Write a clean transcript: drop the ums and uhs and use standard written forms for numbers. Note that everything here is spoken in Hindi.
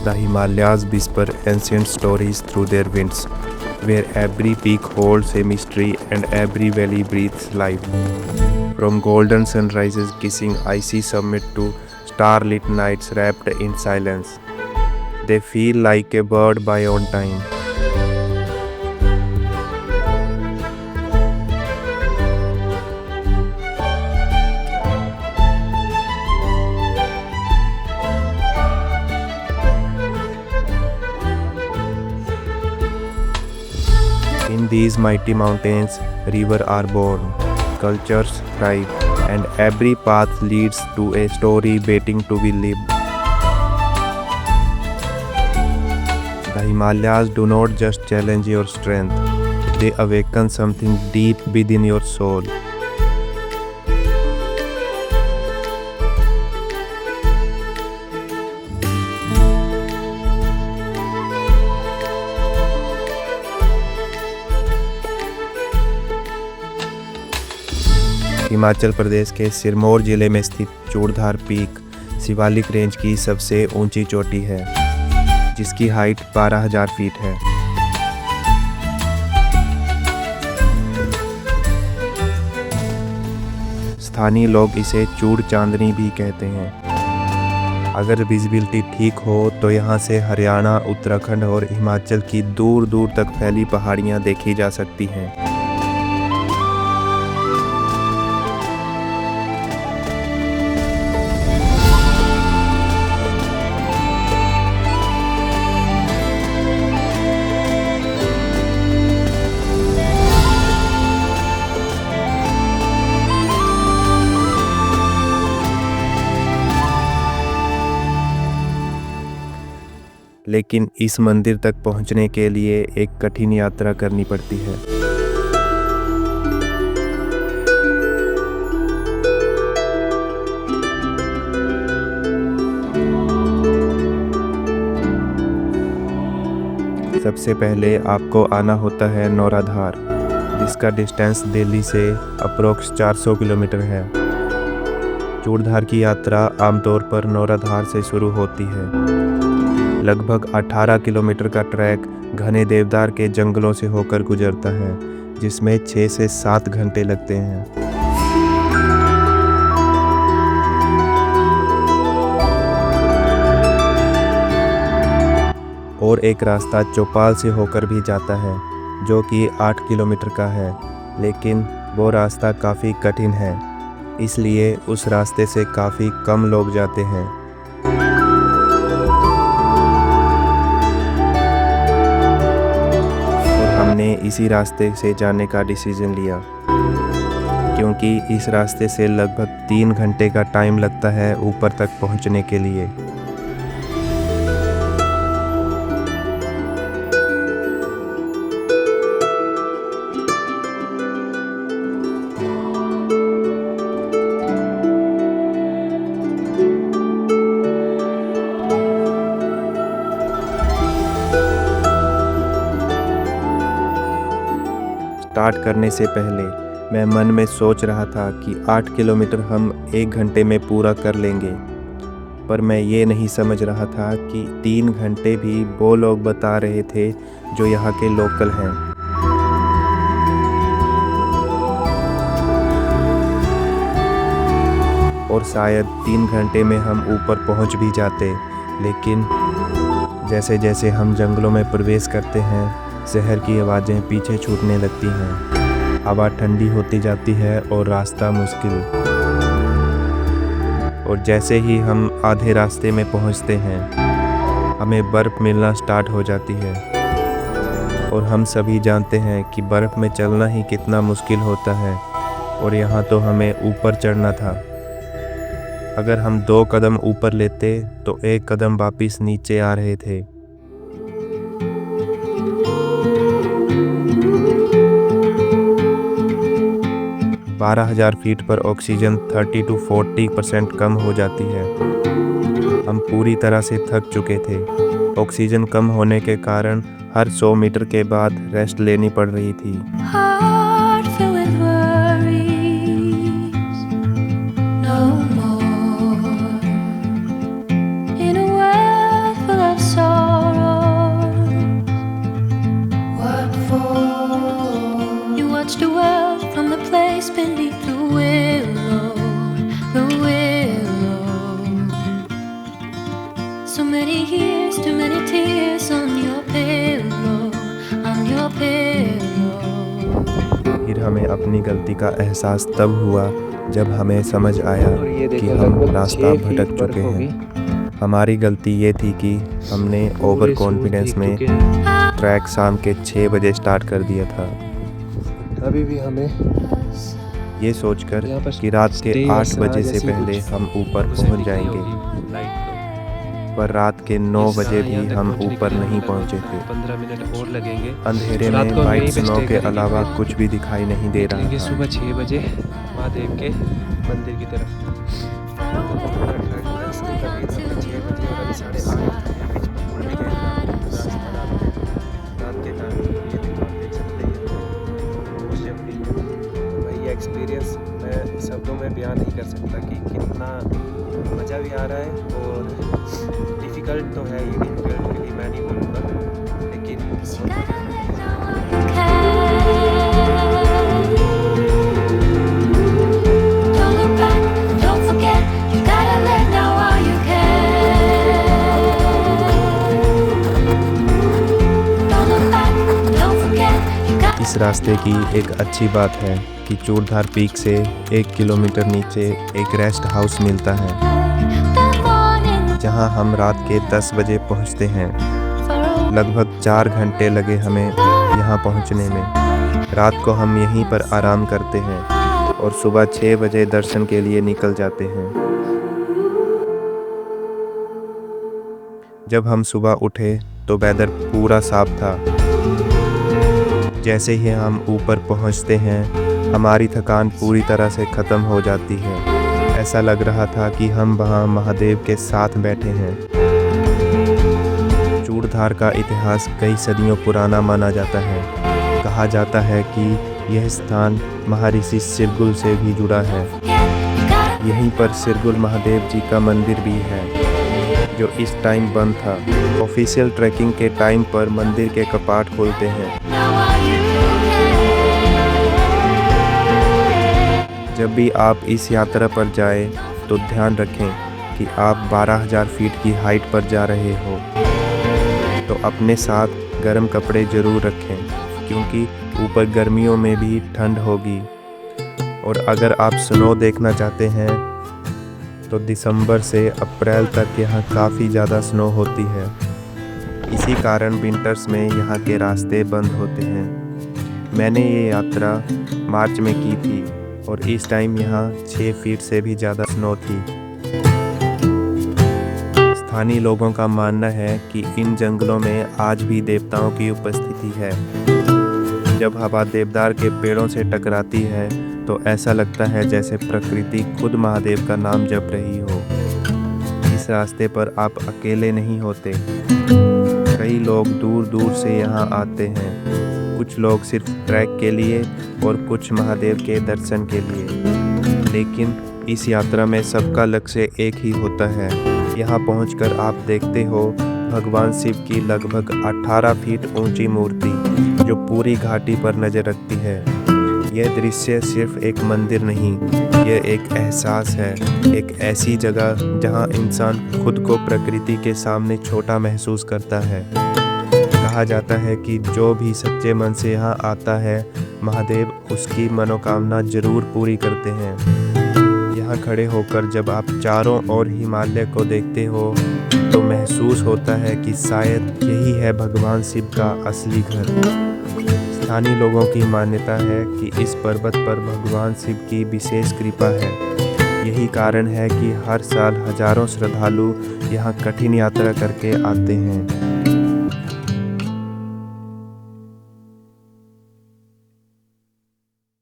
The Himalayas whisper ancient stories through their winds, where every peak holds a mystery and every valley breathes life. From golden sunrises kissing icy summit to starlit nights wrapped in silence, they feel like a bird by on time. In these mighty mountains, rivers are born, cultures thrive, and every path leads to a story waiting to be lived. The Himalayas do not just challenge your strength, they awaken something deep within your soul. Himachal Pradesh के सिरमौर जिले में स्थित चूड़धार पीक शिवालिक रेंज की सबसे ऊंची चोटी है, जिसकी हाइट 12,000 फीट है। स्थानीय लोग इसे चूड़ चांदनी भी कहते हैं। अगर विजिबिलिटी ठीक हो तो यहाँ से हरियाणा, उत्तराखंड और हिमाचल की दूर दूर तक फैली पहाड़ियाँ देखी जा सकती हैं। लेकिन इस मंदिर तक पहुंचने के लिए एक कठिन यात्रा करनी पड़ती है। सबसे पहले आपको आना होता है नौराधार, जिसका डिस्टेंस दिल्ली से अप्रोक्स 400 किलोमीटर है। चूड़धार की यात्रा आमतौर पर नौराधार से शुरू होती है। लगभग 18 किलोमीटर का ट्रैक घने देवदार के जंगलों से होकर गुजरता है, जिसमें 6 से 7 घंटे लगते हैं। और एक रास्ता चौपाल से होकर भी जाता है, जो कि 8 किलोमीटर का है, लेकिन वो रास्ता काफ़ी कठिन है, इसलिए उस रास्ते से काफ़ी कम लोग जाते हैं। हमने इसी रास्ते से जाने का डिसीजन लिया, क्योंकि इस रास्ते से लगभग 3 घंटे का टाइम लगता है ऊपर तक पहुंचने के लिए। स्टार्ट करने से पहले मैं मन में सोच रहा था कि 8 किलोमीटर हम 1 घंटे में पूरा कर लेंगे, पर मैं ये नहीं समझ रहा था कि 3 घंटे भी वो लोग बता रहे थे जो यहाँ के लोकल हैं। और शायद 3 घंटे में हम ऊपर पहुँच भी जाते, लेकिन जैसे जैसे हम जंगलों में प्रवेश करते हैं, शहर की आवाज़ें पीछे छूटने लगती हैं, हवा ठंडी होती जाती है और रास्ता मुश्किल। और जैसे ही हम आधे रास्ते में पहुंचते हैं, हमें बर्फ़ मिलना स्टार्ट हो जाती है। और हम सभी जानते हैं कि बर्फ़ में चलना ही कितना मुश्किल होता है, और यहाँ तो हमें ऊपर चढ़ना था। अगर हम 2 कदम ऊपर लेते तो 1 कदम वापस नीचे आ रहे थे। बारह 12,000 फीट पर ऑक्सीजन 30 to 40% कम हो जाती है। हम पूरी तरह से थक चुके थे। ऑक्सीजन कम होने के कारण हर 100 मीटर के बाद रेस्ट लेनी पड़ रही थी। So So many years, too many tears on your pillow, on your pillow. फिर हमें अपनी गलती का एहसास तब हुआ जब हमें समझ आया कि हम रास्ता भटक चुके हैं। हमारी गलती ये थी कि हमने ओवर कॉन्फिडेंस में ट्रैक शाम के 6 बजे स्टार्ट कर दिया था। अभी भी हमें ये सोचकर कि रात के 8 बजे से पहले हम ऊपर पहुंच जाएंगे, पर रात के 9 बजे भी हम ऊपर नहीं पहुंचे थे। 15 मिनट और लगेंगे। अंधेरे रात में को हम वाइट यहीं पे स्नो stay के करेंगे। अलावा कुछ भी दिखाई नहीं दे रहा निकलेंगे था। सुबह 6 बजे महादेव के मंदिर की तरफ। एक्सपीरियंस मैं शब्दों में बयान नहीं कर सकता कि कितना मज़ा भी आ रहा है, और डिफ़िकल्ट तो है, ये डिफ़िकल्ट के लिए मैं नहीं बोलूँगा, लेकिन Don't look back, don't forget, you gotta live now while you can. Don't look back, don't forget, you got इस रास्ते की एक अच्छी बात है कि चूड़धार पीक से 1 किलोमीटर नीचे एक रेस्ट हाउस मिलता है, the morning जहां हम रात के 10 बजे पहुंचते हैं। for a लगभग 4 घंटे लगे हमें यहां पहुंचने में। रात को हम यहीं पर आराम करते हैं और सुबह 6 बजे दर्शन के लिए निकल जाते हैं। जब हम सुबह उठे तो वेदर पूरा साफ था। जैसे ही हम ऊपर पहुंचते हैं, हमारी थकान पूरी तरह से ख़त्म हो जाती है। ऐसा लग रहा था कि हम वहाँ महादेव के साथ बैठे हैं। चूड़धार का इतिहास कई सदियों पुराना माना जाता है। कहा जाता है कि यह स्थान महर्षि सिरगुल से भी जुड़ा है। यहीं पर सिरगुल महादेव जी का मंदिर भी है, जो इस टाइम बंद था। ऑफिशियल ट्रैकिंग के टाइम पर मंदिर के कपाट खुलते हैं। now while you जब भी आप इस यात्रा पर जाएं, तो ध्यान रखें कि आप 12,000 फीट की हाइट पर जा रहे हो, तो अपने साथ गर्म कपड़े ज़रूर रखें, क्योंकि ऊपर गर्मियों में भी ठंड होगी। और अगर आप स्नो देखना चाहते हैं तो दिसंबर से अप्रैल तक यहाँ काफ़ी ज़्यादा स्नो होती है। इसी कारण विंटर्स में यहाँ के रास्ते बंद होते हैं। मैंने ये यात्रा मार्च में की थी और इस टाइम यहाँ 6 फीट से भी ज़्यादा स्नो थी। स्थानीय लोगों का मानना है कि इन जंगलों में आज भी देवताओं की उपस्थिति है। जब हवा देवदार के पेड़ों से टकराती है तो ऐसा लगता है जैसे प्रकृति खुद महादेव का नाम जप रही हो। इस रास्ते पर आप अकेले नहीं होते। कई लोग दूर दूर से यहाँ आते हैं। कुछ लोग सिर्फ ट्रैक के लिए और कुछ महादेव के दर्शन के लिए। लेकिन इस यात्रा में सबका लक्ष्य एक ही होता है। यहाँ पहुंचकर आप देखते हो भगवान शिव की लगभग 18 फीट ऊंची मूर्ति, जो पूरी घाटी पर नजर रखती है। यह दृश्य सिर्फ एक मंदिर नहीं, यह एक एहसास है, एक ऐसी जगह जहां इंसान खुद को प्रकृति के सामने छोटा महसूस करता है। कहा जाता है कि जो भी सच्चे मन से यहाँ आता है, महादेव उसकी मनोकामना जरूर पूरी करते हैं। यहाँ खड़े होकर जब आप चारों ओर हिमालय को देखते हो तो महसूस होता है कि शायद यही है भगवान शिव का असली घर। स्थानीय लोगों की मान्यता है कि इस पर्वत पर भगवान शिव की विशेष कृपा है। यही कारण है कि हर साल हजारों श्रद्धालु यहाँ कठिन यात्रा करके आते हैं।